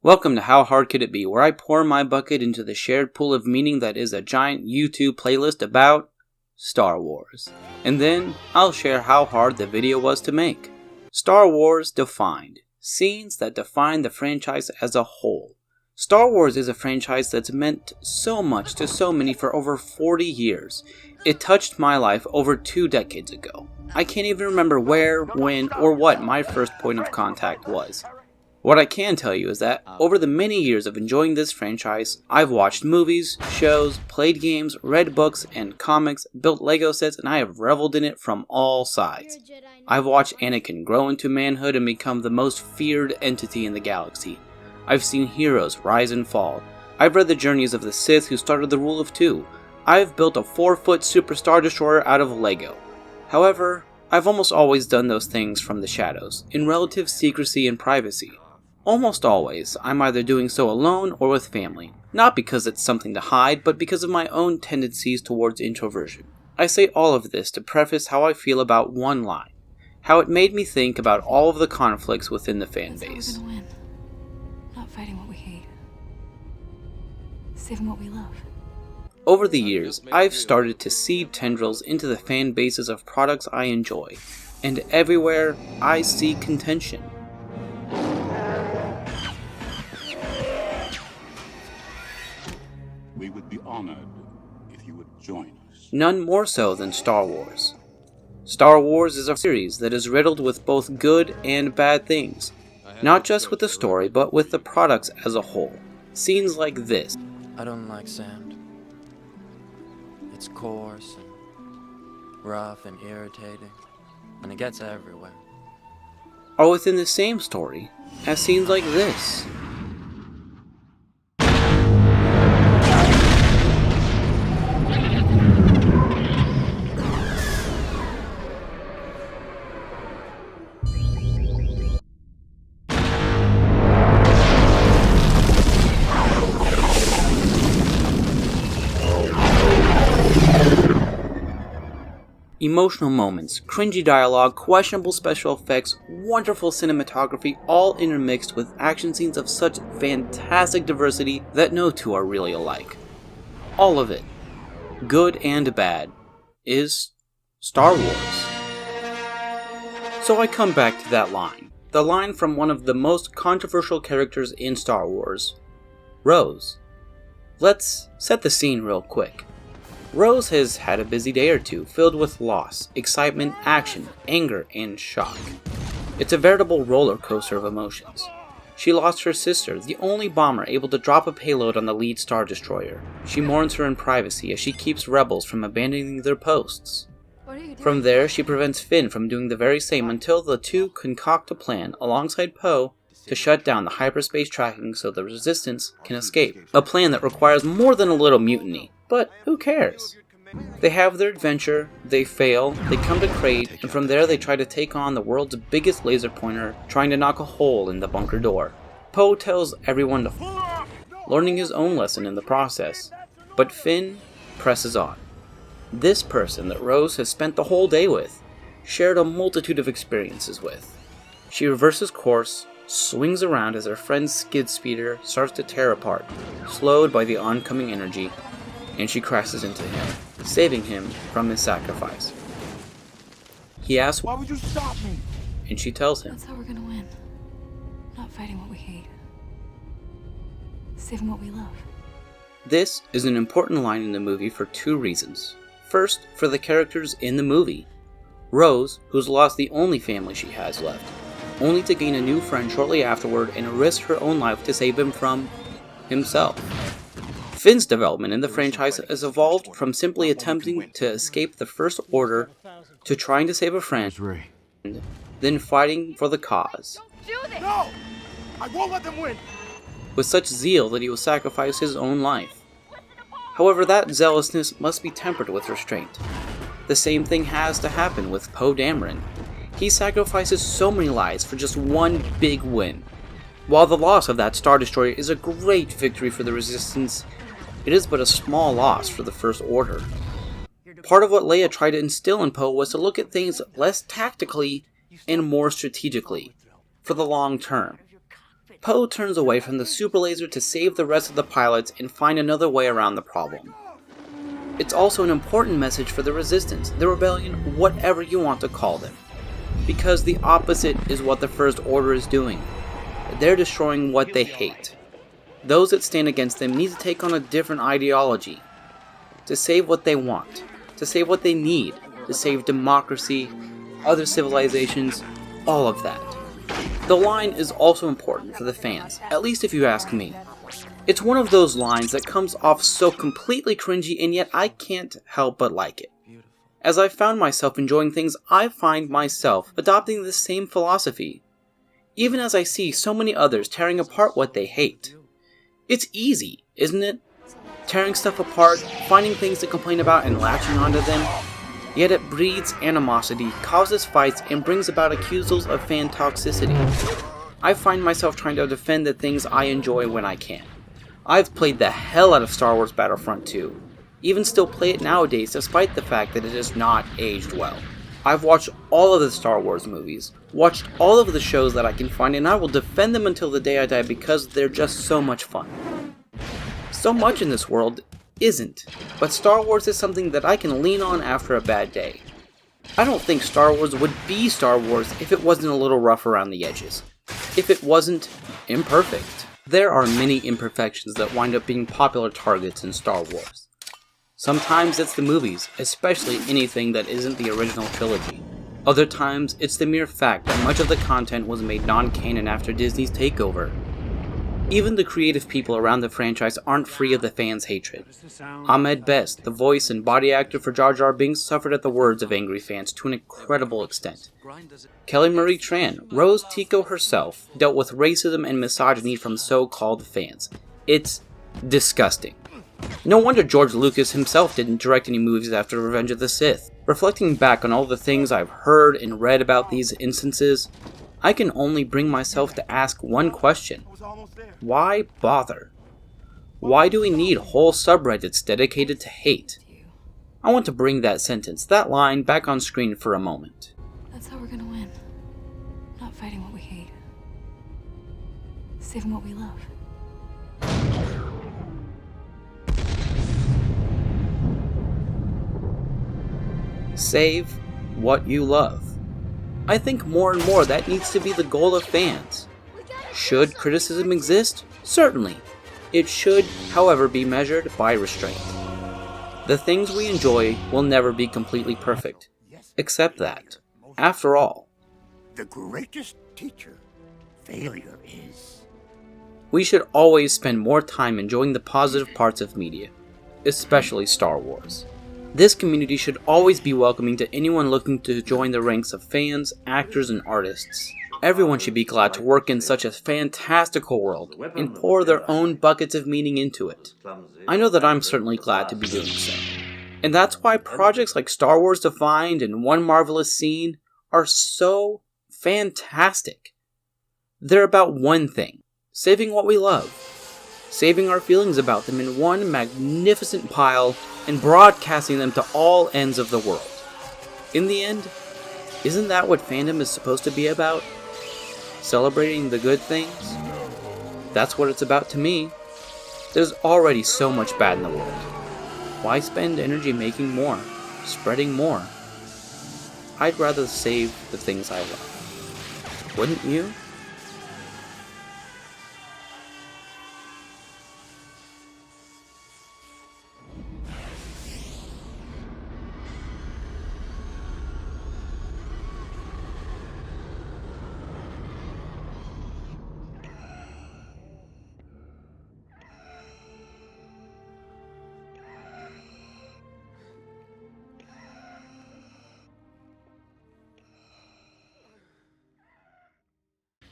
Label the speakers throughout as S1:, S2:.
S1: Welcome to How Hard Could It Be, where I pour my bucket into the shared pool of meaning that is a giant YouTube playlist about Star Wars. And then I'll share how hard the video was to make. Star Wars Defined. Scenes that define the franchise as a whole. Star Wars is a franchise that's meant so much to so many for over 40 years. It touched my life over 2 decades ago. I can't even remember where, when, or what my first point of contact was. What I can tell you is that, over the many years of enjoying this franchise, I've watched movies, shows, played games, read books and comics, built Lego sets, and I have reveled in it from all sides. I've watched Anakin grow into manhood and become the most feared entity in the galaxy. I've seen heroes rise and fall. I've read the journeys of the Sith who started the rule of 2. I've built a 4-foot Super Star Destroyer out of Lego. However, I've almost always done those things from the shadows, in relative secrecy and privacy. Almost always, I'm either doing so alone or with family. Not because it's something to hide, but because of my own tendencies towards introversion. I say all of this to preface how I feel about one line. How it made me think about all of the conflicts within the fan base.
S2: We're gonna win. Not fighting what we hate. Saving what we love.
S1: Over the years, I've started to seed tendrils into the fan bases of products I enjoy. And everywhere, I see contention.
S3: We would be honored if you would join us.
S1: None more so than Star Wars. Star Wars is a series that is riddled with both good and bad things. Not just with the story, but with the products as a whole. Scenes like this.
S4: I don't like sand. It's coarse and rough and irritating, and it gets everywhere.
S1: Are within the same story as scenes like this. Emotional moments, cringy dialogue, questionable special effects, wonderful cinematography, all intermixed with action scenes of such fantastic diversity that no two are really alike. All of it, good and bad, is Star Wars. So I come back to that line. The line from one of the most controversial characters in Star Wars, Rose. Let's set the scene real quick. Rose has had a busy day or two, filled with loss, excitement, action, anger, and shock. It's a veritable roller coaster of emotions. She lost her sister, the only bomber able to drop a payload on the lead Star Destroyer. She mourns her in privacy as she keeps rebels from abandoning their posts. From there, she prevents Finn from doing the very same until the two concoct a plan, alongside Poe, to shut down the hyperspace tracking so the Resistance can escape. A plan that requires more than a little mutiny. But who cares? They have their adventure, they fail, they come to Crate, and from there they try to take on the world's biggest laser pointer, trying to knock a hole in the bunker door. Poe tells everyone to learning his own lesson in the process, but Finn presses on. This person that Rose has spent the whole day with, shared a multitude of experiences with. She reverses course, swings around as her friend's skid speeder starts to tear apart, slowed by the oncoming energy, and she crashes into him, saving him from his sacrifice. He asks,
S3: Why would you stop me?
S1: and she tells him,
S2: That's how we're gonna win. Not fighting what we hate. Saving what we love.
S1: This is an important line in the movie for 2 reasons. First, for the characters in the movie. Rose, who's lost the only family she has left, only to gain a new friend shortly afterward and risk her own life to save him from himself. Finn's development in the franchise has evolved from simply attempting to escape the First Order to trying to save a friend, then fighting for the cause.
S3: No! I won't let them win!
S1: With such zeal that he will sacrifice his own life. However, that zealousness must be tempered with restraint. The same thing has to happen with Poe Dameron. He sacrifices so many lives for just one big win. While the loss of that Star Destroyer is a great victory for the Resistance, it is but a small loss for the First Order. Part of what Leia tried to instill in Poe was to look at things less tactically and more strategically, for the long term. Poe turns away from the super laser to save the rest of the pilots and find another way around the problem. It's also an important message for the Resistance, the Rebellion, whatever you want to call them. Because the opposite is what the First Order is doing. They're destroying what they hate. Those that stand against them need to take on a different ideology. To save what they want. To save what they need. To save democracy, other civilizations, all of that. The line is also important for the fans, at least if you ask me. It's one of those lines that comes off so completely cringy and yet I can't help but like it. As I found myself enjoying things, I find myself adopting the same philosophy. Even as I see so many others tearing apart what they hate. It's easy, isn't it? Tearing stuff apart, finding things to complain about and latching onto them. Yet it breeds animosity, causes fights, and brings about accusals of fan toxicity. I find myself trying to defend the things I enjoy when I can. I've played the hell out of Star Wars Battlefront 2. Even still play it nowadays despite the fact that it has not aged well. I've watched all of the Star Wars movies, watched all of the shows that I can find, and I will defend them until the day I die because they're just so much fun. So much in this world isn't, but Star Wars is something that I can lean on after a bad day. I don't think Star Wars would be Star Wars if it wasn't a little rough around the edges. If it wasn't imperfect. There are many imperfections that wind up being popular targets in Star Wars. Sometimes it's the movies, especially anything that isn't the original trilogy. Other times it's the mere fact that much of the content was made non-canon after Disney's takeover. Even the creative people around the franchise aren't free of the fans' hatred. Ahmed Best, the voice and body actor for Jar Jar Binks, suffered at the words of angry fans to an incredible extent. Kelly Marie Tran, Rose Tico herself, dealt with racism and misogyny from so-called fans. It's disgusting. No wonder George Lucas himself didn't direct any movies after Revenge of the Sith. Reflecting back on all the things I've heard and read about these instances, I can only bring myself to ask one question. Why bother? Why do we need whole subreddits dedicated to hate? I want to bring that sentence, that line, back on screen for a moment.
S2: That's how we're gonna win. Not fighting what we hate. Saving what we love.
S1: Save what you love. I think more and more that needs to be the goal of fans. Should criticism exist? Certainly. It should, however, be measured by restraint. The things we enjoy will never be completely perfect. Accept that. After all,
S3: the greatest teacher failure is.
S1: We should always spend more time enjoying the positive parts of media, especially Star Wars. This community should always be welcoming to anyone looking to join the ranks of fans, actors, and artists. Everyone should be glad to work in such a fantastical world and pour their own buckets of meaning into it. I know that I'm certainly glad to be doing so. And that's why projects like Star Wars Defined and One Marvelous Scene are so fantastic. They're about one thing: saving what we love. Saving our feelings about them in one magnificent pile and broadcasting them to all ends of the world. In the end, isn't that what fandom is supposed to be about? Celebrating the good things? That's what it's about to me. There's already so much bad in the world. Why spend energy making more, spreading more? I'd rather save the things I love. Wouldn't you?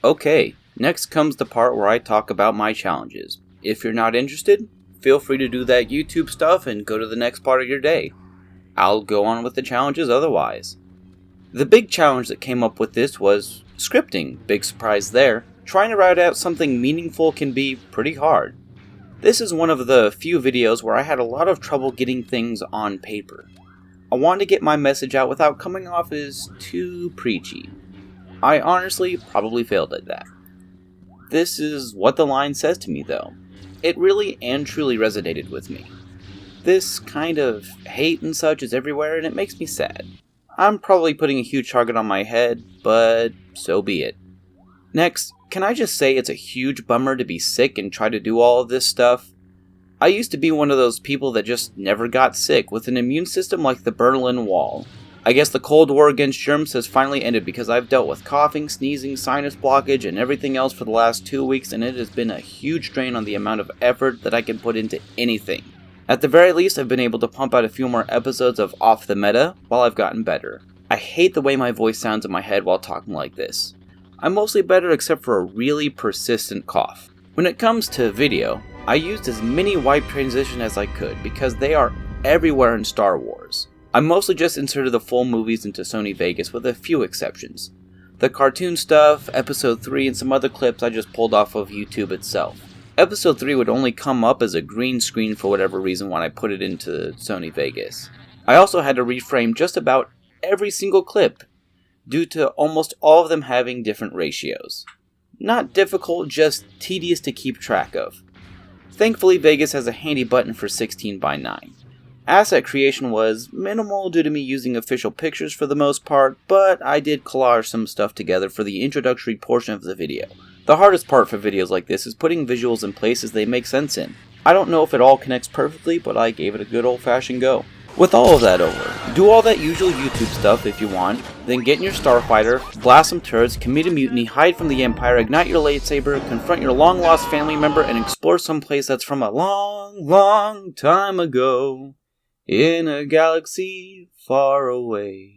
S1: Okay, next comes the part where I talk about my challenges. If you're not interested, feel free to do that YouTube stuff and go to the next part of your day. I'll go on with the challenges otherwise. The big challenge that came up with this was scripting. Big surprise there. Trying to write out something meaningful can be pretty hard. This is one of the few videos where I had a lot of trouble getting things on paper. I wanted to get my message out without coming off as too preachy. I honestly probably failed at that. This is what the line says to me, though. It really and truly resonated with me. This kind of hate and such is everywhere, and it makes me sad. I'm probably putting a huge target on my head, but so be it. Next, can I just say it's a huge bummer to be sick and try to do all of this stuff? I used to be one of those people that just never got sick, with an immune system like the Berlin Wall. I guess the Cold War against germs has finally ended because I've dealt with coughing, sneezing, sinus blockage, and everything else for the last 2 weeks, and it has been a huge drain on the amount of effort that I can put into anything. At the very least, I've been able to pump out a few more episodes of Off the Meta while I've gotten better. I hate the way my voice sounds in my head while talking like this. I'm mostly better except for a really persistent cough. When it comes to video, I used as many wipe transitions as I could because they are everywhere in Star Wars. I mostly just inserted the full movies into Sony Vegas with a few exceptions. The cartoon stuff, episode 3, and some other clips I just pulled off of YouTube itself. Episode 3 would only come up as a green screen for whatever reason when I put it into Sony Vegas. I also had to reframe just about every single clip, due to almost all of them having different ratios. Not difficult, just tedious to keep track of. Thankfully, Vegas has a handy button for 16:9. Asset creation was minimal due to me using official pictures for the most part, but I did collage some stuff together for the introductory portion of the video. The hardest part for videos like this is putting visuals in places they make sense in. I don't know if it all connects perfectly, but I gave it a good old-fashioned go. With all of that over, do all that usual YouTube stuff if you want, then get in your starfighter, blast some turrets, commit a mutiny, hide from the Empire, ignite your lightsaber, confront your long-lost family member, and explore someplace that's from a long, long time ago, in a galaxy far away.